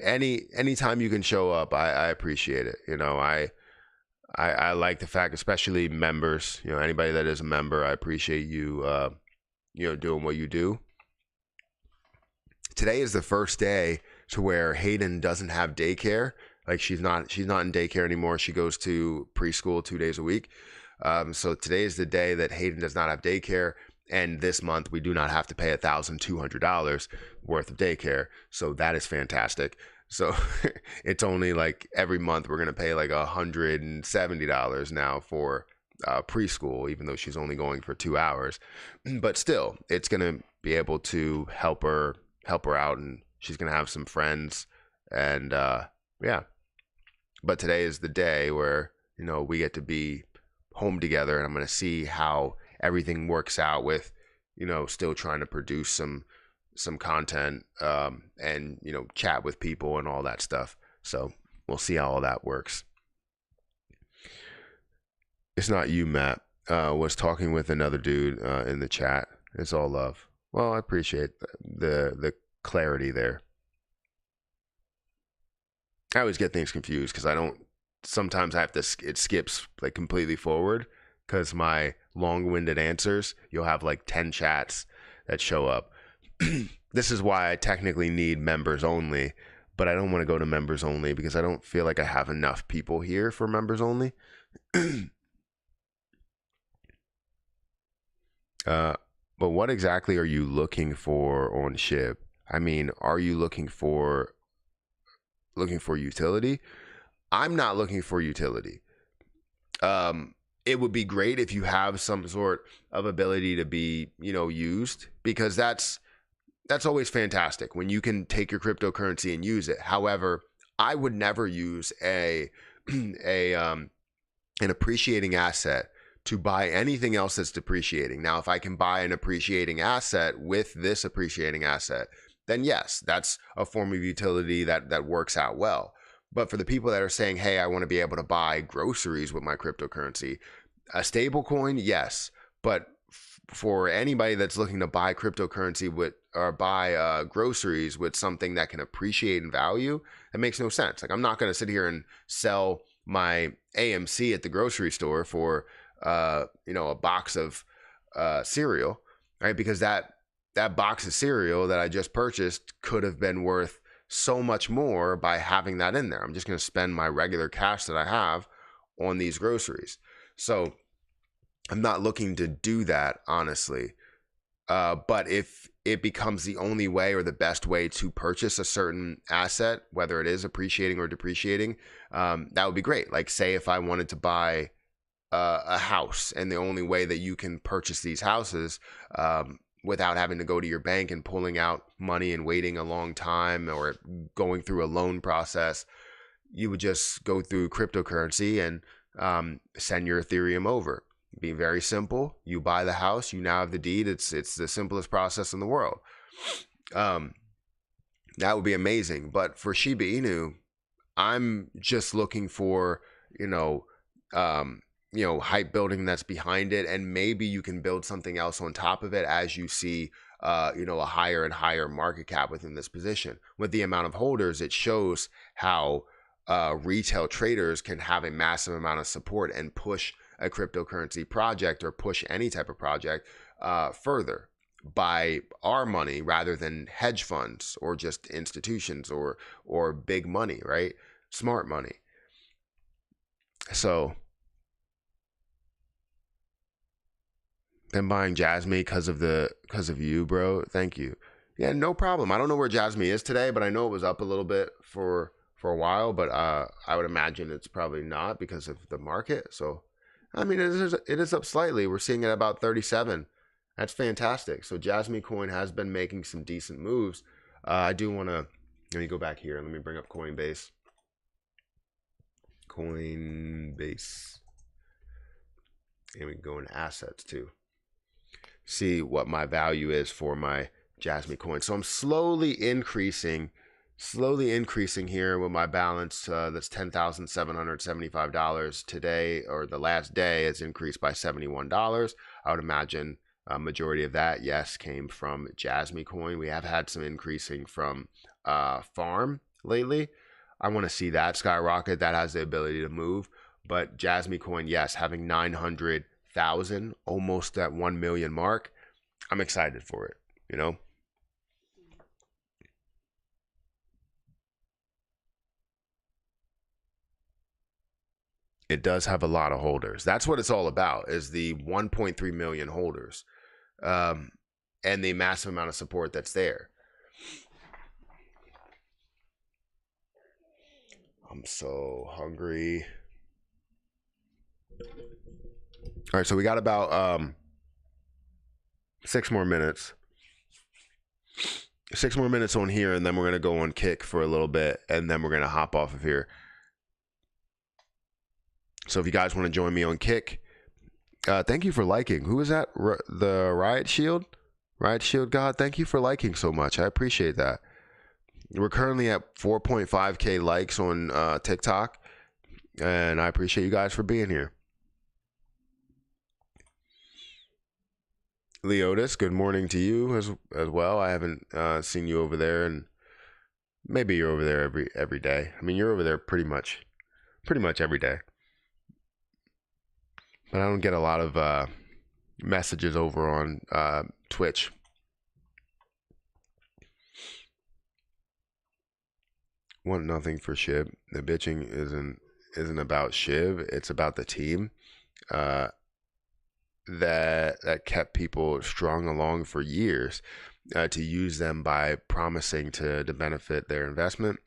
Anytime you can show up, I appreciate it. I like the fact, especially members. Anybody that is a member, I appreciate you. Doing what you do. Today is the first day to where Hayden doesn't have daycare. Like, she's not in daycare anymore. She goes to preschool 2 days a week. So today is the day that Hayden does not have daycare. And this month we do not have to pay $1,200 worth of daycare. So that is fantastic. So it's only like every month we're going to pay like $170 now for preschool, even though she's only going for 2 hours. But still, it's going to be able to help her out, and she's going to have some friends, and yeah. But today is the day where, you know, we get to be home together, and I'm going to see how everything works out with, you know, still trying to produce some content, and, you know, chat with people and all that stuff. So we'll see how all that works. It's not you, Matt. Was talking with another dude in the chat. It's all love. Well, I appreciate the clarity there. I always get things confused because I don't. Sometimes I have to. It skips like completely forward because my long-winded answers. You'll have like 10 chats that show up. This is why I technically need members only, but I don't want to go to members only because I don't feel like I have enough people here for members only. But what exactly are you looking for on Shib? I mean, are you looking for utility? I'm not looking for utility. It would be great if you have some sort of ability to be, you know, used, because that's always fantastic when you can take your cryptocurrency and use it. However, I would never use an appreciating asset to buy anything else that's depreciating. Now, if I can buy an appreciating asset with this appreciating asset, then yes, that's a form of utility that works out well. But for the people that are saying, hey, I want to be able to buy groceries with my cryptocurrency, a stable coin, yes. But for anybody that's looking to buy cryptocurrency with, or buy groceries with something that can appreciate in value, that makes no sense. Like, I'm not going to sit here and sell my AMC at the grocery store for you know, a box of cereal, right? Because that box of cereal that I just purchased could have been worth so much more by having that in there. I'm just going to spend my regular cash that I have on these groceries. So I'm not looking to do that, honestly. But if it becomes the only way or the best way to purchase a certain asset, whether it is appreciating or depreciating, that would be great. Like, say if I wanted to buy a house, and the only way that you can purchase these houses without having to go to your bank and pulling out money and waiting a long time or going through a loan process, you would just go through cryptocurrency and send your Ethereum over. Be very simple. You buy the house, you now have the deed. It's the simplest process in the world. That would be amazing. But for Shiba Inu, I'm just looking for, you know, hype building that's behind it, and maybe you can build something else on top of it as you see a higher and higher market cap within this position. With the amount of holders, it shows how retail traders can have a massive amount of support and push a cryptocurrency project or push any type of project further by our money rather than hedge funds or just institutions or big money, right? Smart money. So been buying Jasmine because of you, bro. Thank you. Yeah, no problem. I don't know where Jasmine is today, but I know it was up a little bit for a while, but I would imagine it's probably not because of the market. So I mean, it is up slightly. We're seeing it about 37. That's fantastic. So Jasmine coin has been making some decent moves. I do want to, let me go back here. Let me bring up Coinbase. Coinbase. And we can go into assets too. See what my value is for my Jasmine coin. So I'm slowly increasing here with my balance. That's $10,775 today, or the last day it's increased by $71. I would imagine a majority of that, yes, came from Jasmine coin. We have had some increasing from farm lately. I want to see that skyrocket. That has the ability to move. But Jasmine coin, yes, having 900,000, almost that 1 million mark, I'm excited for it, you know? It does have a lot of holders. That's what it's all about, is the 1.3 million holders and the massive amount of support that's there. I'm so hungry. All right, so we got about 6 more minutes. 6 more minutes on here, and then we're going to go on Kick for a little bit, and then we're going to hop off of here. So if you guys want to join me on Kick, thank you for liking. Who is that? The Riot Shield? Riot Shield God, thank you for liking so much. I appreciate that. We're currently at 4.5K likes on TikTok, and I appreciate you guys for being here. Leotis, good morning to you as well. I haven't seen you over there, and maybe you're over there every day. I mean, you're over there pretty much every day. But I don't get a lot of messages over on Twitch. Want nothing for Shib. The bitching isn't about Shib. It's about the team that kept people strung along for years to use them by promising to benefit their investment,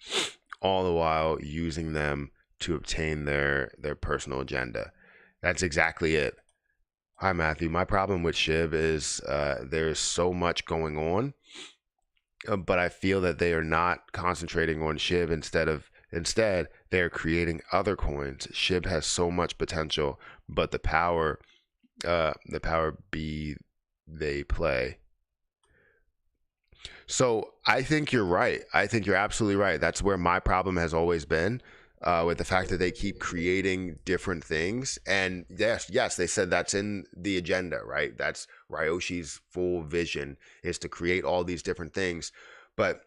all the while using them to obtain their personal agenda. That's exactly it. Hi, Matthew. My problem with Shib is there's so much going on, but I feel that they are not concentrating on Shib. Instead, they're creating other coins. Shib has so much potential, but the power they play. So I think you're right. I think you're absolutely right. That's where my problem has always been. With the fact that they keep creating different things. And yes, they said that's in the agenda, right? That's Ryoshi's full vision, is to create all these different things. But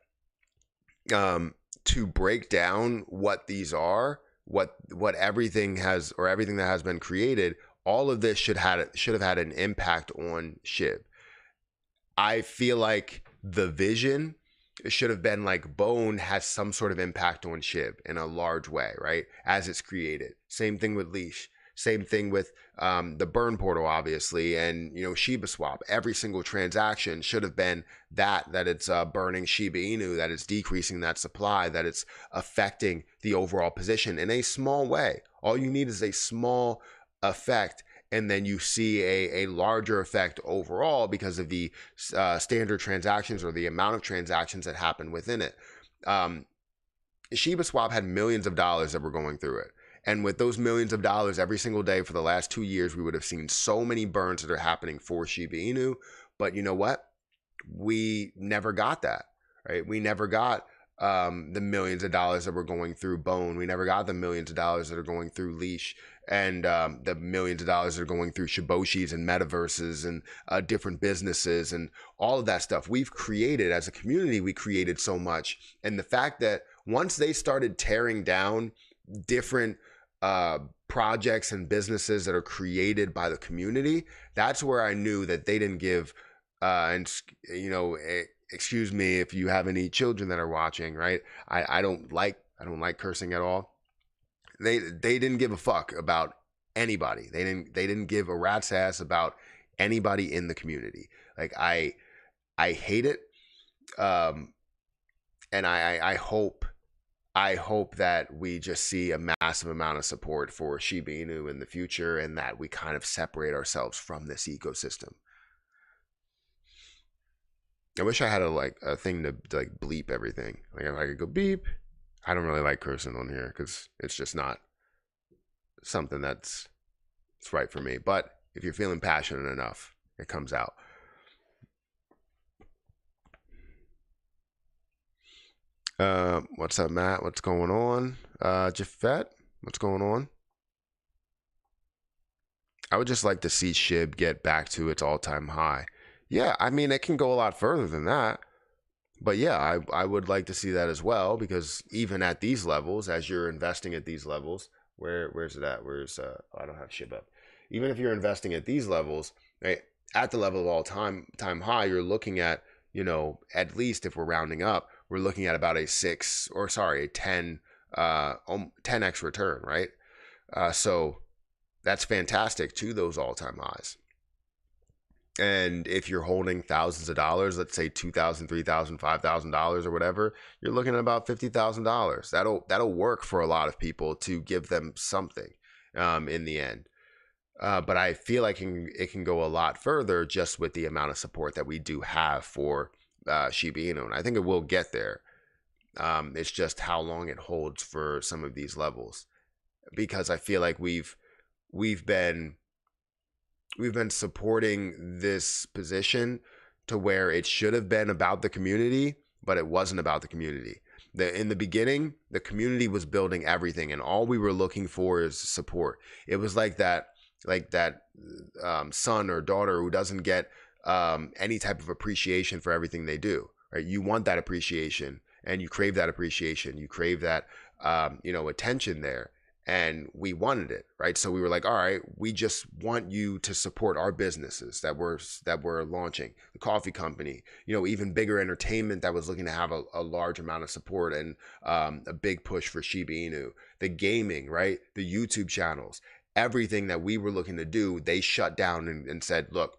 to break down what these are, what everything has, or everything that has been created, all of this should have had an impact on Shib. I feel like the vision, it should have been like Bone has some sort of impact on Shib in a large way, right? As it's created. Same thing with Leash. Same thing with the burn portal, obviously, and Shiba Swap. Every single transaction should have been that it's burning Shiba Inu, that it's decreasing that supply, that it's affecting the overall position in a small way. All you need is a small effect, and then you see a larger effect overall because of the standard transactions or the amount of transactions that happen within it. Shiba Swap had millions of dollars that were going through it. And with those millions of dollars every single day for the last 2 years, we would have seen so many burns that are happening for Shiba Inu. But you know what? We never got that, right? We never got the millions of dollars that were going through Bone. We never got the millions of dollars that are going through Leash, and the millions of dollars that are going through Shiboshis and metaverses and different businesses and all of that stuff. We've created, as a community, we created so much. And the fact that once they started tearing down different projects and businesses that are created by the community, that's where I knew that they didn't give, excuse me if you have any children that are watching, right? I don't like cursing at all. They didn't give a fuck about anybody. They didn't give a rat's ass about anybody in the community. Like I hate it. And I hope that we just see a massive amount of support for Shiba Inu in the future, and that we kind of separate ourselves from this ecosystem. I wish I had a thing to like bleep everything. Like if I could go beep. I don't really like cursing on here because it's just not something that's right for me. But if you're feeling passionate enough, it comes out. What's up, Matt? What's going on? Jafet, what's going on? I would just like to see Shib get back to its all-time high. Yeah, I mean, it can go a lot further than that. But yeah, I would like to see that as well, because even at these levels, as you're investing at these levels, where's it at? I don't have Shib up. Even if you're investing at these levels, right, at the level of all-time high, you're looking at, at least if we're rounding up, we're looking at about a 10x return, right? So that's fantastic to those all-time highs. And if you're holding thousands of dollars, let's say $2,000, $3,000, $5,000 or whatever, you're looking at about $50,000. That'll work for a lot of people to give them something in the end. But I feel like it can go a lot further just with the amount of support that we do have for Shiba Inu, and I think it will get there. It's just how long it holds for some of these levels, because I feel like we've been supporting this position to where it should have been about the community, but it wasn't about the community. In the beginning, the community was building everything, and all we were looking for is support. It was like that son or daughter who doesn't get any type of appreciation for everything they do. Right? You want that appreciation, and you crave that appreciation. You crave that attention there. And we wanted it, right? So we were like, all right, we just want you to support our businesses that we're launching, the coffee company, even bigger entertainment that was looking to have a large amount of support, and a big push for Shiba Inu, the gaming, right? The YouTube channels, everything that we were looking to do, they shut down and said, look,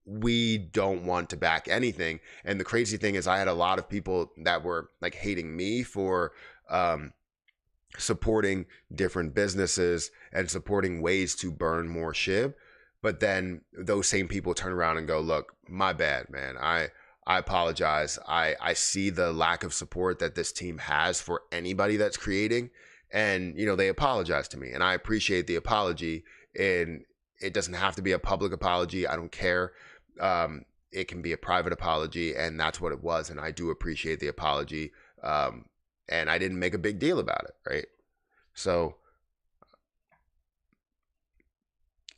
we don't want to back anything. And the crazy thing is, I had a lot of people that were like hating me for supporting different businesses and supporting ways to burn more SHIB. But then those same people turn around and go, look, my bad, man. I apologize. I see the lack of support that this team has for anybody that's creating. And, they apologize to me, and I appreciate the apology. And it doesn't have to be a public apology. I don't care. It can be a private apology, and that's what it was. And I do appreciate the apology. And I didn't make a big deal about it, right? So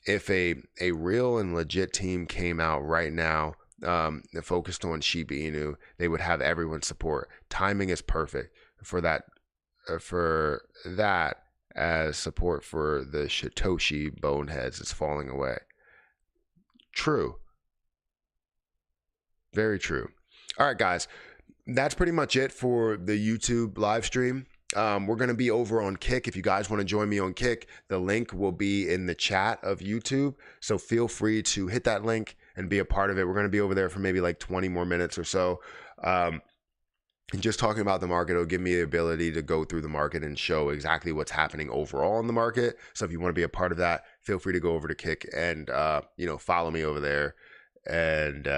if a real and legit team came out right now that focused on Shiba Inu, they would have everyone's support. Timing is perfect for that, as support for the Satoshi boneheads is falling away. True. Very true. All right, guys. That's pretty much it for the YouTube live stream. We're going to be over on Kick. If you guys want to join me on Kick, the link will be in the chat of YouTube. So feel free to hit that link and be a part of it. We're going to be over there for maybe like 20 more minutes or so. And just talking about the market will give me the ability to go through the market and show exactly what's happening overall in the market. So if you want to be a part of that, feel free to go over to Kick and, follow me over there. And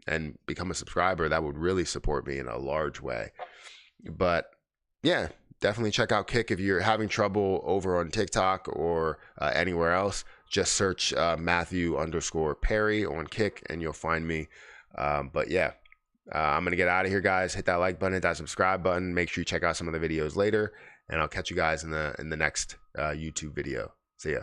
and become a subscriber. That would really support me in a large way. But yeah, definitely check out Kick. If you're having trouble over on TikTok or anywhere else, just search Matthew_Perry on Kick and you'll find me. But yeah, I'm gonna get out of here, guys. Hit that like button, hit that subscribe button. Make sure you check out some of the videos later, and I'll catch you guys in the next YouTube video. See ya.